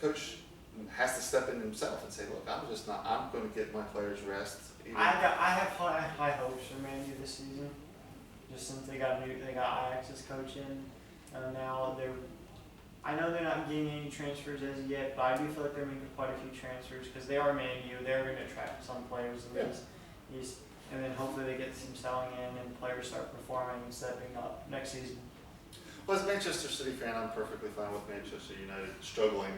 coach has to step in himself and say, look, I'm going to get my players rest. I have high hopes for Man U this season, just since they got Ajax's coach in, and now I know they're not getting any transfers as yet, but I do feel like they're making quite a few transfers because they are Man U. They're going to attract some players at least, and then hopefully they get some selling in and players start performing and stepping up next season. Well, as a Manchester City fan, I'm perfectly fine with Manchester United struggling,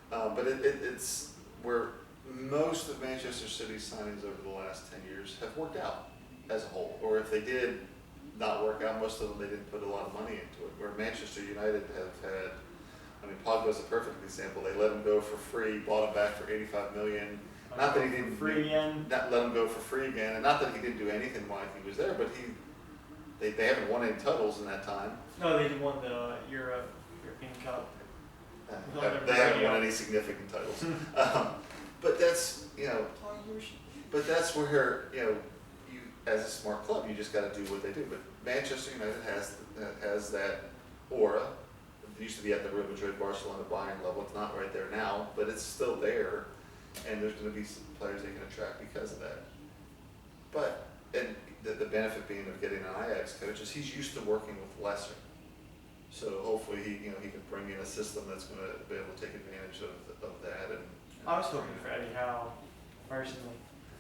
but it's where most of Manchester City's signings over the last 10 years have worked out as a whole, or if they did not work out, most of them they didn't put a lot of money into it. Where Manchester United have had, I mean, Pogba's a perfect example. They let him go for free, bought him back for 85 million. Not that he didn't free again. Not let him go for free again, and not that he didn't do anything while he was there, but they haven't won any titles in that time. No, they won the European Cup. They haven't won any significant titles. But that's but that's where you as a smart club, you just got to do what they do. But Manchester United has that aura. It used to be at the Real Madrid, Barcelona, Bayern level. It's not right there now, but it's still there, and there's going to be some players they can attract because of that. But and the benefit being of getting an Ajax coach is he's used to working with lesser. So hopefully he can bring in a system that's going to be able to take advantage of that. And I was hoping for Eddie Howe personally.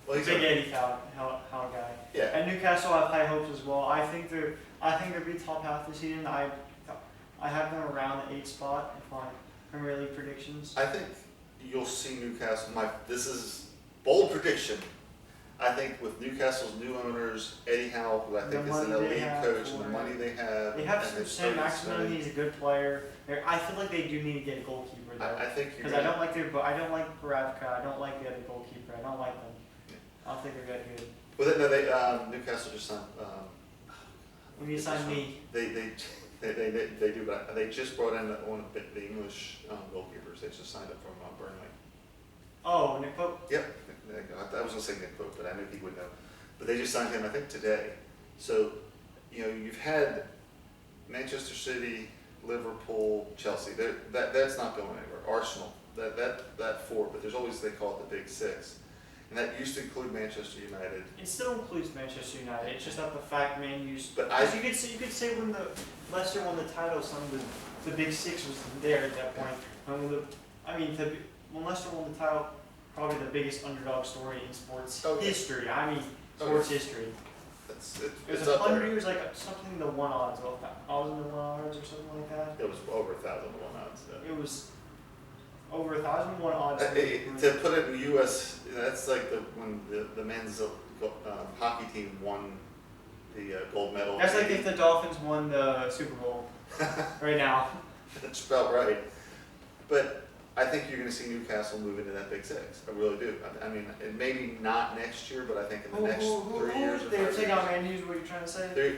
Well, he's big Eddie Howe guy. Yeah. And Newcastle have high hopes as well. I think they'll be top half this season. I have them around the 8th spot in my Premier League predictions. I think you'll see Newcastle. This is bold prediction. I think with Newcastle's new owners, Eddie Howe, who I think is an elite coach, and the money they have. They have Sam Maximin. He's a good player. I feel like they do need to get a goalkeeper though. I think because I don't like Baravka. I don't like the other goalkeeper. I don't like them. I don't think they're that good. Well, Newcastle just signed. When you sign me. They do, but they just brought in one of the English goalkeepers. They just signed up from Burnley. Oh, Nick Pope? Yep. I was going to say Nick Pope, but I knew he would know. But they just signed him, I think, today. So, you've had Manchester City, Liverpool, Chelsea. That's not going anywhere. Arsenal, that four, but there's always, they call it the Big Six. And that used to include Manchester United. It still includes Manchester United. It's just not the fact Man U's. But you could say when the Leicester won the title, some of the Big Six was there at that point. When Leicester won the title, probably the biggest underdog story in sports history. Sports history. It was 100 years, like something in the 1 odds, 1,000 to 1 odds or something like that. It was over 1,000 to 1 odds. Yeah. It was over 1,000 to 1 odds. To put it in the U.S., that's like when the men's hockey team won the gold medal. That's like if the Dolphins won the Super Bowl right now. That's about right. But I think you're going to see Newcastle move into that Big Six. I really do. I mean, maybe not next year, but I think in the next 3 years. They're taking out Man U's. What you're trying to say?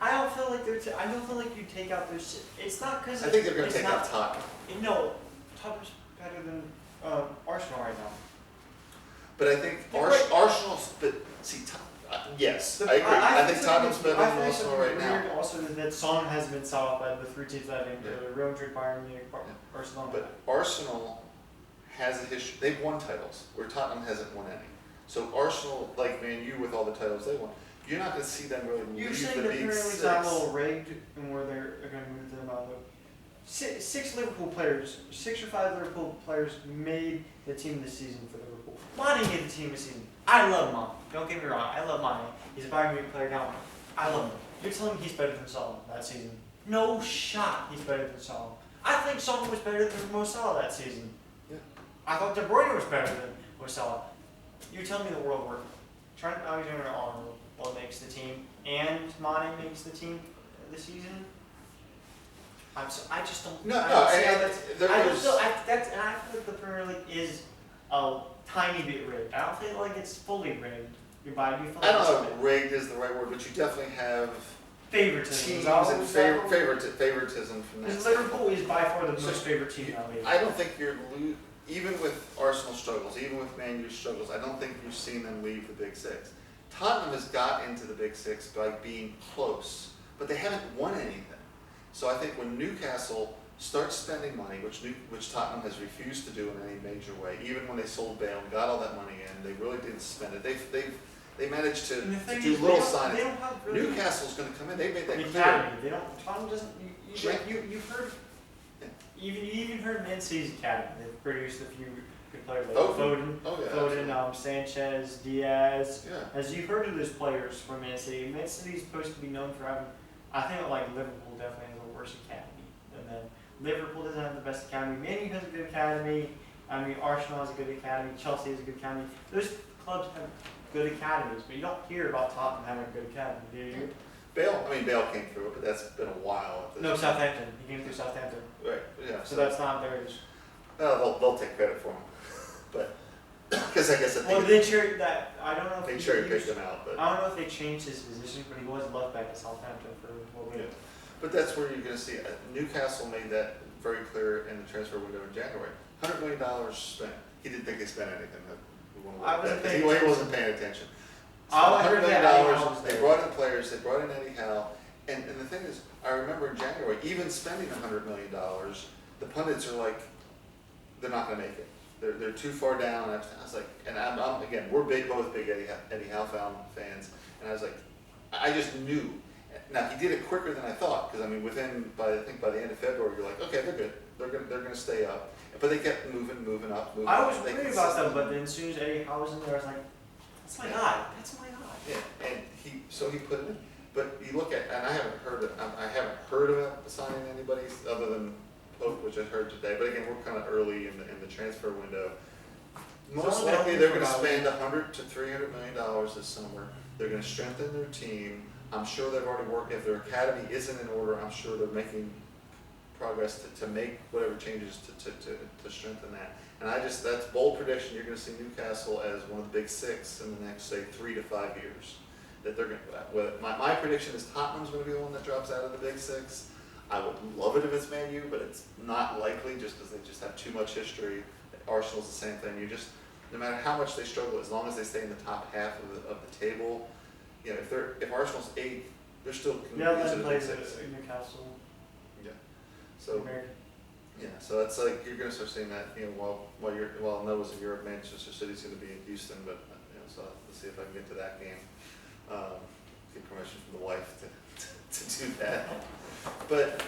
I don't feel like I don't feel like you take out their. It's not because. I think they're going to take out Tottenham. No, Tottenham's better than Arsenal right now. But I think Arsenal's. But see, yes, I agree. I think Tottenham's better than Arsenal right now. Also, that Son has been sought off by the 3 teams that I named earlier: Real Madrid, Bayern Munich, Barcelona. But Arsenal has a history. They've won titles where Tottenham hasn't won any. So Arsenal, like Man U, with all the titles they won, you're not going to see them really leave the Big Six. You're saying the Premier League's not a little rigged, and where they're going to move them out of. 6 Liverpool players, 6 or 5 Liverpool players made the team this season for Liverpool. Mane made the team this season. I love Mane. Don't get me wrong. I love Mane. He's a Bayern Munich player now. I love him. You're telling me he's better than Salah that season? No shot. He's better than Salah. I think Salah was better than Mo Salah that season. Yeah. I thought De Bruyne was better than Mo Salah. You're telling me the world worked. Trent Alexander-Arnold makes the team, and Mane makes the team this season. I just don't. I feel like the Premier League is a tiny bit rigged. I don't feel like it's fully rigged. I don't know if rigged is the right word, but you definitely have favoritism. Teams and favoritism from that. Because Liverpool is by far the most favorite team in the league. I don't think even with Arsenal struggles, even with Man U struggles, I don't think you've seen them leave the Big Six. Tottenham has got into the Big Six by being close, but they haven't won anything. So I think when Newcastle start spending money, which Tottenham has refused to do in any major way. Even when they sold Bale and got all that money in, they really didn't spend it. They managed to do little signings. Really, Newcastle's going to come in. They made that the clear. academy. They don't. Tottenham doesn't. Right. You've heard. Yeah. You even heard Man City's academy. They've produced a few good players like Foden. Foden, Sanchez, Diaz. Yeah. As you've heard of those players from Man City, Man City's supposed to be known for having. I think like Liverpool definitely has a worse academy, and then Liverpool doesn't have the best academy. Man U has a good academy. I mean, Arsenal has a good academy. Chelsea has a good academy. Those clubs have good academies, but you don't hear about Tottenham having a good academy, do you? Bale came through it, but that's been a while. At this No, point. Southampton. He came through Southampton. Right. Yeah. So that's not theirs. They'll take credit for him, but because I guess Well, they cherry that I don't know if they he cherry used- picked him out, but I don't know if they changed his position, but he was left back at Southampton for a little bit. yeah. But that's where you're going to see Newcastle made that very clear in the transfer window in January. $100 million spent. He didn't think they spent anything. I wasn't He paying wasn't paying attention. I $100 heard million. that Eddie Howe was They there. brought in players. They brought in Eddie Howe. And the thing is, I remember in January, even spending $100 million, the pundits are like, they're not going to make it. They're too far down. I was like, and I'm again, we're both big Eddie Howe fans, and I was like, I just knew. Now he did it quicker than I thought, because I mean, I think by the end of February, you're like, okay, they're good. They're gonna stay up. But they kept moving up. I was They worried about them, but then as soon as Eddie Howe was in there, I was like, that's my guy. That's my guy. Yeah, and he put it in. But you look at, and I haven't heard of signing anybody other than Pope, which I heard today. But again, we're kind of early in the transfer window. Most only been likely, open they're for going to about spend $100 to $300 million this summer. They're going to strengthen their team. I'm sure they've already worked. If their academy isn't in order, I'm sure they're making progress to make whatever changes to strengthen that. And that's bold prediction. You're going to see Newcastle as one of the big six in the next, say, 3 to 5 years. That they're going to. My prediction is Tottenham's going to be the one that drops out of the big six. I would love it if it's Man U, but it's not likely just because they just have too much history. Arsenal's the same thing. No matter how much they struggle, as long as they stay in the top half of the table, you know, if Arsenal's 8th, they're still Yeah, considered that the big plays six. at Newcastle. Yeah. So American. yeah, so that's like you're going to start seeing that. You know, while Noah's in Europe, Manchester City's going to be in Houston, but you know, so let's see if I can get to that game. Get permission from the wife to do that. But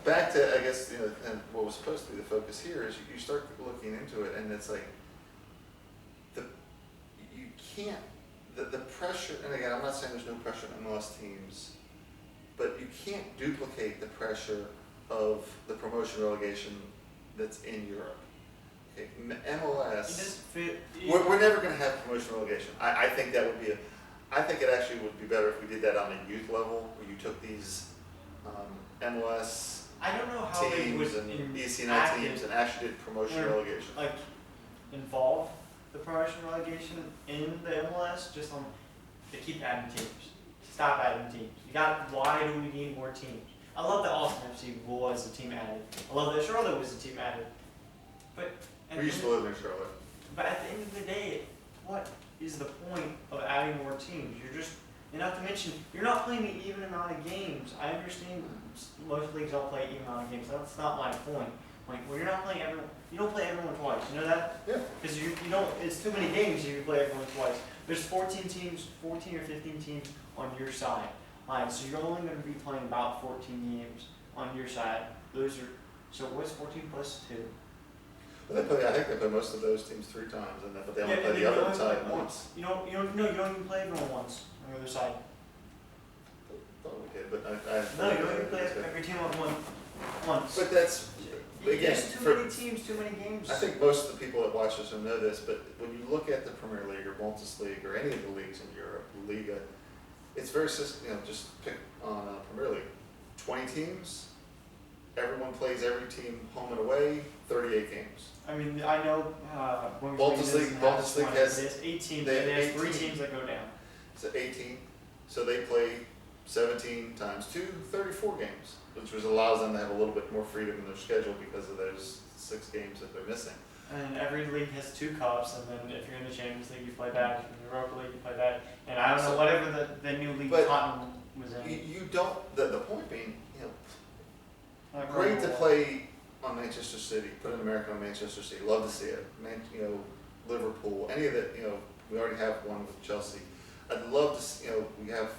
back to, I guess, you know, and what was supposed to be the focus here is you start looking into it, and it's like you can't the pressure. And again, I'm not saying there's no pressure on MLS teams, but you can't duplicate the pressure of the promotion relegation that's in Europe. Okay, MLS. We're never going to have promotion relegation. I think that would be I think it actually would be better if we did that on a youth level, where you took these MLS I don't know how they would teams and ECNI teams and actually did promotion relegation. like involve the promotion relegation in the MLS. Just on to keep adding teams. Stop adding teams. Why do we need more teams? I love that Austin FC was a team added. I love that Charlotte was a team added. But We used to live in Charlotte. But at the end of the day, what is the point of adding more teams? And not to mention, you're not playing an even amount of games. I understand most leagues don't play even amount of games. That's not my point. Like, well, you're not playing everyone. You don't play everyone twice. You know that? Yeah. Because you don't. It's too many games if you play everyone twice. There's 14 teams, 14 or 15 teams on your side. So you're only going to be playing about 14 games on your side. So what's 14 plus 2? I think they play most of those teams 3 times, but they only play the other side once. You don't even play everyone once on the other side. Thought we did, but No, you don't even play every team on once. But that's again, there's too many teams, too many games. I think most of the people that watch this will know this, but when you look at the Premier League or Bundesliga or any of the leagues in Europe, Liga, it's very just pick on Premier League. 20 teams, everyone plays every team home and away, 38 games. I mean, I know Bundesliga has 18. They They have have 3 18. teams that go down. So 18, so they play 17 times 2, 34 games, which allows them to have a little bit more freedom in their schedule because of those 6 games that they're missing. And every league has 2 cups, and then if you're in the Champions League, you play that. If you're in the Europa League, you play that. And I don't know, whatever the new league Tottenham was in. You don't. The point being, Like great to World War. play on Manchester City, put an American on Manchester City. Love to see it. Liverpool, any of that. We already have one with Chelsea. I'd love to see, we have,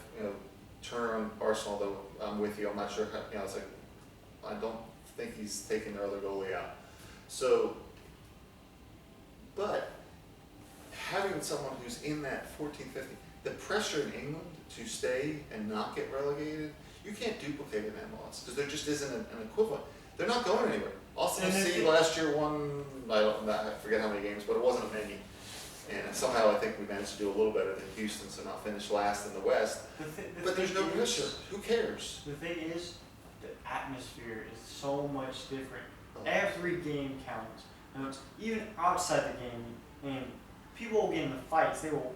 Turner on Arsenal, though I'm with you. I'm not sure how, it's like, I don't think he's taking their other goalie out. So, but having someone who's in that 14, 15, the pressure in England to stay and not get relegated, you can't duplicate in MLS because there just isn't an equivalent. They're not going anywhere. Austin FC last year won, I forget how many games, but it wasn't many. And somehow I think we managed to do a little better than Houston, so not finish last in the West. But there's no pressure. Who cares? The thing is, the atmosphere is so much different. Every game counts. Even outside the game, and people will get into fights. They will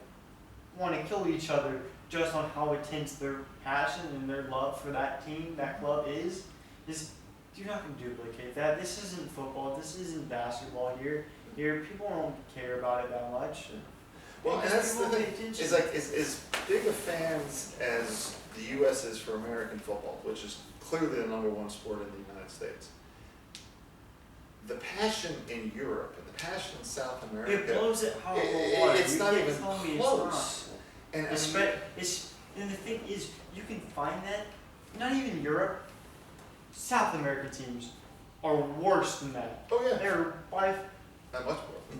want to kill each other just on how intense their passion and their love for that team, that club is. You're not going to duplicate that. This isn't football. This isn't basketball here. Here, people don't care about it that much. Well, and that's the thing. It's like as big of fans as the U.S. is for American football, which is clearly the #1 sport in the United States. The passion in Europe and the passion in South America, it blows it out of the water. It's not even close. And the thing is, you can find that not even Europe. South American teams are worse than that. Oh yeah, they're by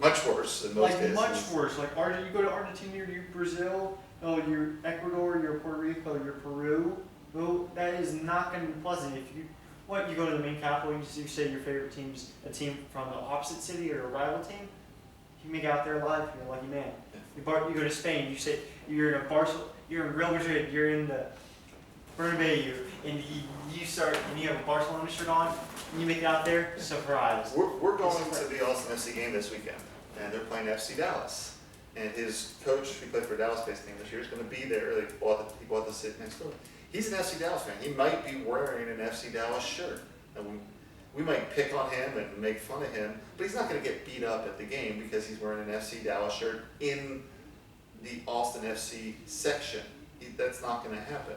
much worse in most cases. Much worse. Like you go to Argentina, you're Brazil, you're Ecuador, you're Puerto Rico, you're Peru. Well, that is not going to be pleasant. If you go to the main capital, you say your favorite team's a team from the opposite city or a rival team. You make it out there alive, you're a lucky man. Yeah. You go to Spain, you say you're in you're in Real Madrid, you're in the Bernabeu, and you have a Barcelona shirt on, and you make it out there, surprise. We're going to the Austin FC game this weekend, and they're playing FC Dallas. And his coach, who played for a Dallas-based team this year, is going to be there. He bought the sit next door. He's an FC Dallas fan. He might be wearing an FC Dallas shirt. And we might pick on him and make fun of him, but he's not going to get beat up at the game because he's wearing an FC Dallas shirt in the Austin FC section. That's not going to happen.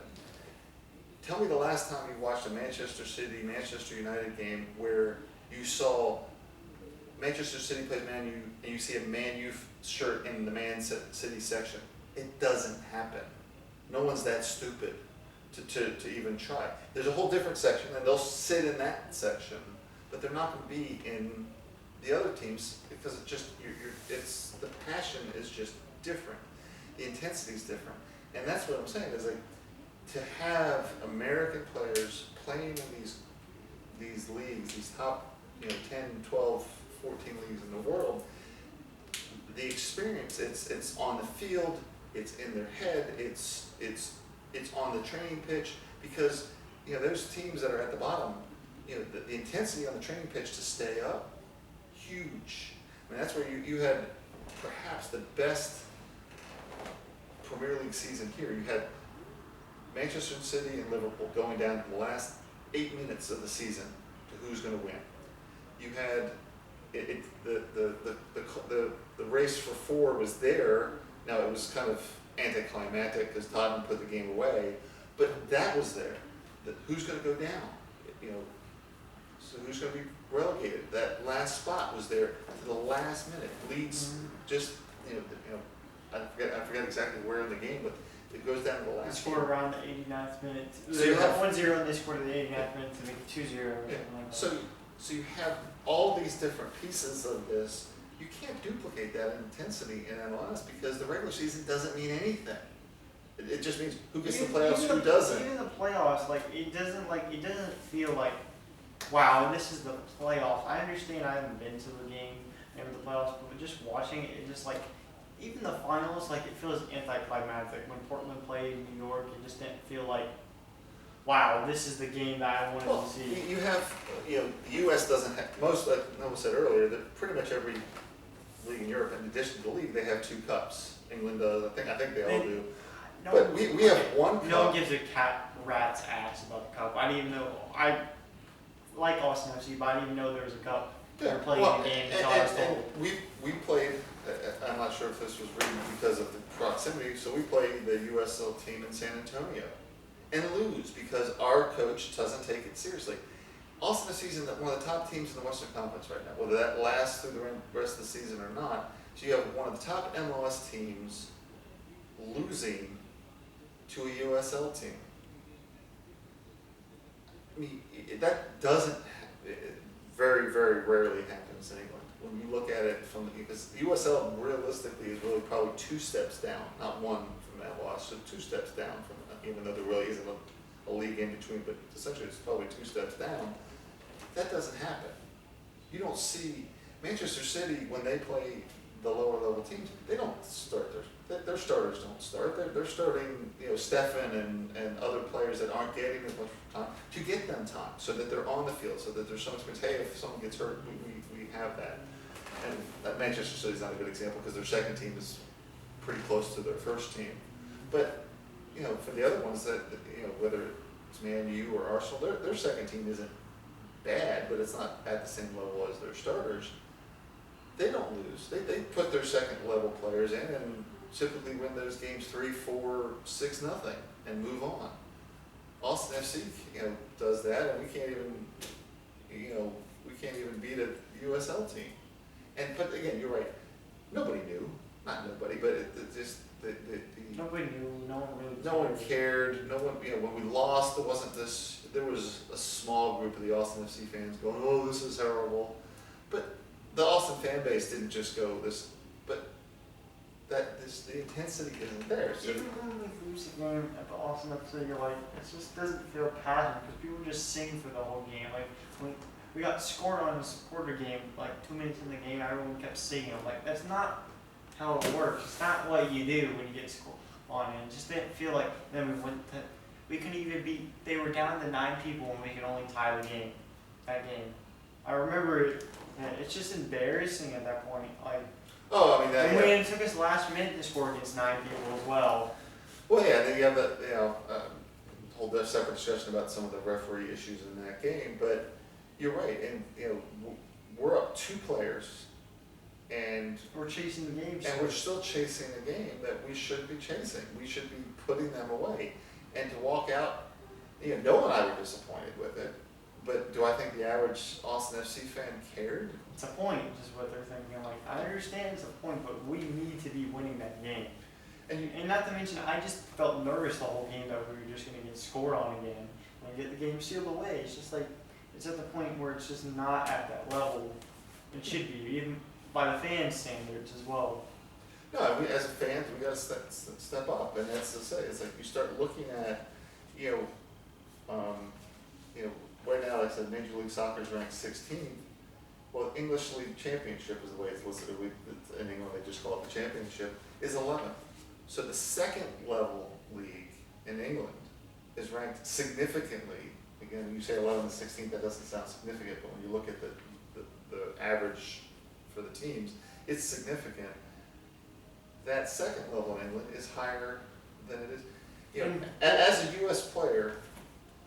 Tell me the last time you watched a Manchester City, Manchester United game where you saw Manchester City plays Man U and you see a Man U shirt in the Man City section. It doesn't happen. No one's that stupid to even try. There's a whole different section and they'll sit in that section, but they're not going to be in the other teams because it's the passion is just different. The intensity is different. And that's what I'm saying is like, to have American players playing in these leagues, these top 10, 12, 14 leagues in the world, the experience, it's on the field, it's in their head, it's on the training pitch, because those teams that are at the bottom, the intensity on the training pitch to stay up, huge. I mean, that's where you had perhaps the best Premier League season here. You had Manchester City and Liverpool going down to the last 8 minutes of the season to who's going to win. You had the race for 4 was there. Now it was kind of anticlimactic because Tottenham put the game away, but that was there. Who's going to go down? So who's going to be relegated? That last spot was there to the last minute. Leeds just I forget exactly where in the game, but it goes down to the last. They scored around the 89th minute. So you have 1-0 and they scored at the 89th minute to make it 2-0 or something like that. So you have all these different pieces of this. You can't duplicate that intensity in MLS because the regular season doesn't mean anything. It just means who gets the playoffs, who doesn't. Even the playoffs, it doesn't feel like, wow, this is the playoffs. I understand I haven't been to the game and the playoffs, but just watching it, even the finals, it feels anticlimactic. When Portland played New York, it just didn't feel like, wow, this is the game that I wanted to see. You have, the U.S. doesn't have, most, like Noah said earlier, that pretty much every league in Europe, in addition to the league, they have 2 cups. England does, I think they all do. But we have 1 cup. No one gives a rat's ass about the cup. I didn't even know, I like Austin FC, but I didn't even know there was a cup. Yeah. They were playing the game until I was told. We played, I'm not sure if this was written because of the proximity, so we played the USL team in San Antonio and lose because our coach doesn't take it seriously. Austin FC is one of the top teams in the Western Conference right now, whether that lasts through the rest of the season or not. So you have one of the top MLS teams losing to a USL team. I mean, that doesn't, it very, very rarely happens in England. When you look at it because the USL realistically is really probably 2 steps down, not one from MLS, so 2 steps down from, even though there really isn't a league in between, but essentially it's probably 2 steps down. That doesn't happen. You don't see Manchester City when they play the lower level teams. They don't start their starters don't start. They're starting Stefan and other players that aren't getting as much time to get them time, so that they're on the field, so that there's some experience. Hey, if someone gets hurt, we have that. And that Manchester City's not a good example because their second team is pretty close to their first team. But for the other ones that whether it's Man U or Arsenal, their second team isn't bad, but it's not at the same level as their starters. They don't lose. They put their second level players in and typically win those games 3-4, 6-0 and move on. Austin FC does that, and we can't even beat a USL team. But again, you're right. Nobody knew, not nobody, but it just nobody knew. No one really. No one cared. No one. When we lost, there wasn't this. There was a small group of the Austin FC fans going, "Oh, this is horrible," but the Austin fan base didn't just go this. But the intensity isn't there. So even when we lose the game at the Austin FC, you're like, it just doesn't feel passionate because people just sing through the whole game. Like when we got scored on a supporter game, like 2 minutes in the game, everyone kept singing. I'm like, that's not how it works. It's not what you do when you get scored on. And it just didn't feel like. Then we couldn't even beat. They were down to 9 people and we could only tie the game. That game, I remember it. And it's just embarrassing at that point. Like. Oh, I mean that. And it took us last minute to score against 9 people as well. Well, yeah, then you have that, whole separate discussion about some of the referee issues in that game. But you're right, and we're up 2 players, and we're chasing the game. And we're still chasing a game that we should be chasing. We should be putting them away, and to walk out. Noah and I were disappointed with it. But do I think the average Austin FC fan cared? It's a point, is what they're thinking. Like, I understand it's a point, but we need to be winning that game. And not to mention, I just felt nervous the whole game that we were just going to get scored on again and get the game sealed away. It's just like, it's at the point where it's just not at that level. It should be, even by the fan standards as well. No, as fans, we got to step up, and that's to say, it's like you start looking at, right now, like I said, Major League Soccer is ranked 16th. Well, English League Championship is the way it's listed. In England, they just call it the Championship, is 11th. So the second level league in England is ranked significantly. Again, you say 11th and 16th, that doesn't sound significant, but when you look at the average for the teams, it's significant. That second level in England is higher than it is. As a U.S. player,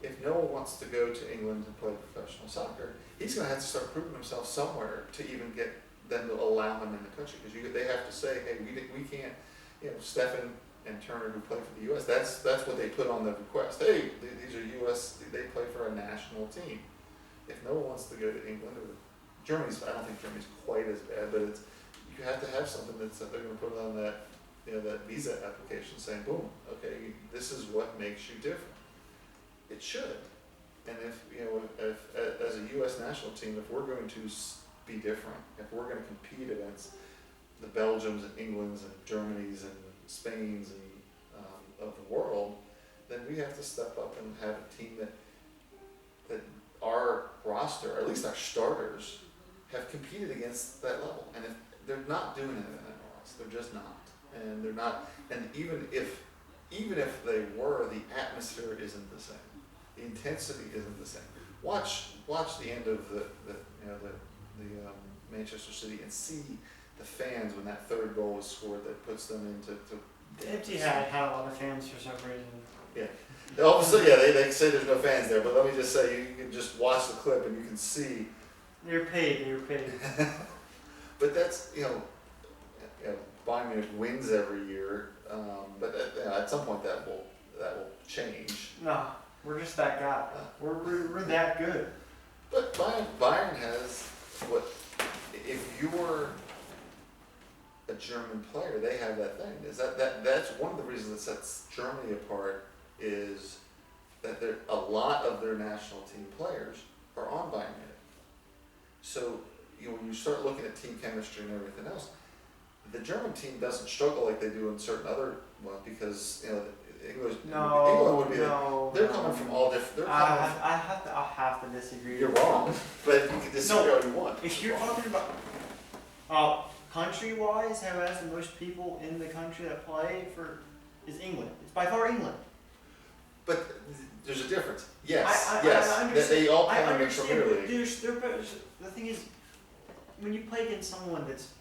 if Noah wants to go to England and play professional soccer, he's going to have to start proving himself somewhere to even get them to allow him in the country. Because they have to say, hey, we can't, Stefan and Turner who play for the U.S., that's what they put on the request. Hey, these are U.S., they play for a national team. If Noah wants to go to England or Germany's, I don't think Germany's quite as bad, but you have to have something that they're going to put on that, that visa application saying, boom, okay, this is what makes you different. It should. And if as a U.S. national team, if we're going to be different, if we're going to compete against the Belgiums and Englands and Germanys and Spains and of the world, then we have to step up and have a team that our roster, or at least our starters, have competed against that level. And if they're not doing it in MLS, they're just not. And they're not. And even if they were, the atmosphere isn't the same. The intensity isn't the same. Watch the end of the Manchester City and see the fans when that third goal is scored that puts them into. The empty had a lot of fans for some reason. Yeah. Obviously, they say there's no fans there, but let me just say you can just watch the clip and you can see. They were paid. But that's Bayern Munich wins every year, but at some point that will change. No. We're just that guy. We're that good. But Bayern has what, if you're a German player, they have that thing. Is that's one of the reasons that sets Germany apart is that a lot of their national team players are on Bayern Munich. So when you start looking at team chemistry and everything else, the German team doesn't struggle like they do in certain other ones because England would be they're coming from all different. I'll have to disagree. You're wrong, but you can disagree all you want. If you're talking about country-wise, who has the most people in the country that play for is England. It's by far England. But there's a difference. Yes, I that understand. they all play I in the understand, Premier but League. the thing is, when you play against someone that's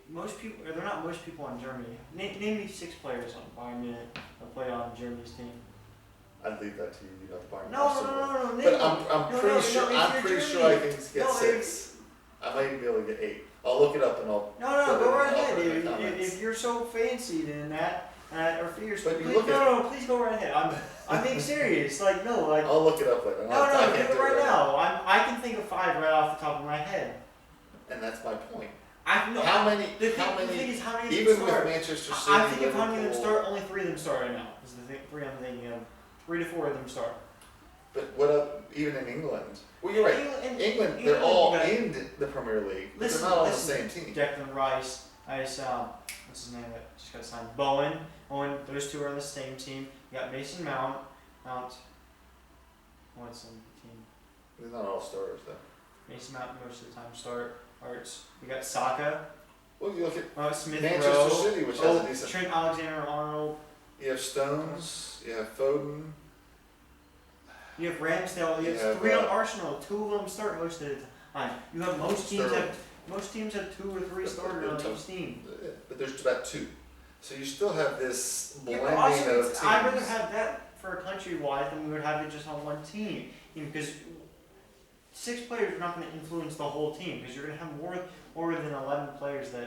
most people, or they're not most people on Germany. Name me 6 players on Bayern Munich that play on Germany's team. I'd leave that to you. You got the Bayern. No. But I'm pretty sure I can get 6. I might even be able to get 8. I'll look it up and I'll. No, go right ahead. If you're so fancy than that, or fierce, but you please go right ahead. I'm being serious. I'll look it up later. Do it right now. I can think of 5 right off the top of my head. And that's my point. How many? Even with Manchester City, I think of how many of them Liverpool, start. Only 3 of them start right now. Is the 3 I'm thinking of. 3 to 4 of them start. But what up? Even in England? Well, you're right. England, they're all in the Premier League, but they're not on the same team. Declan Rice, what's his name? That just got signed. Bowen. Those 2 are on the same team. You got Mason Mount. What's on the team? They're not all starters though. Mason Mount most of the time starts. We got Saka. Well, you look at Smith Manchester Rowe. City, which has a decent. Trent Alexander-Arnold. You have Stones. You have Foden. You have Ramsdale. You have 3 on Arsenal. 2 of them start most of the time. You have most teams have 2 or 3 starters on each team. But there's about 2. So you still have this blending of teams. I'd rather have that for a country-wide than we would have it just on one team. Because 6 players are not going to influence the whole team. Because you're going to have more than 11 players that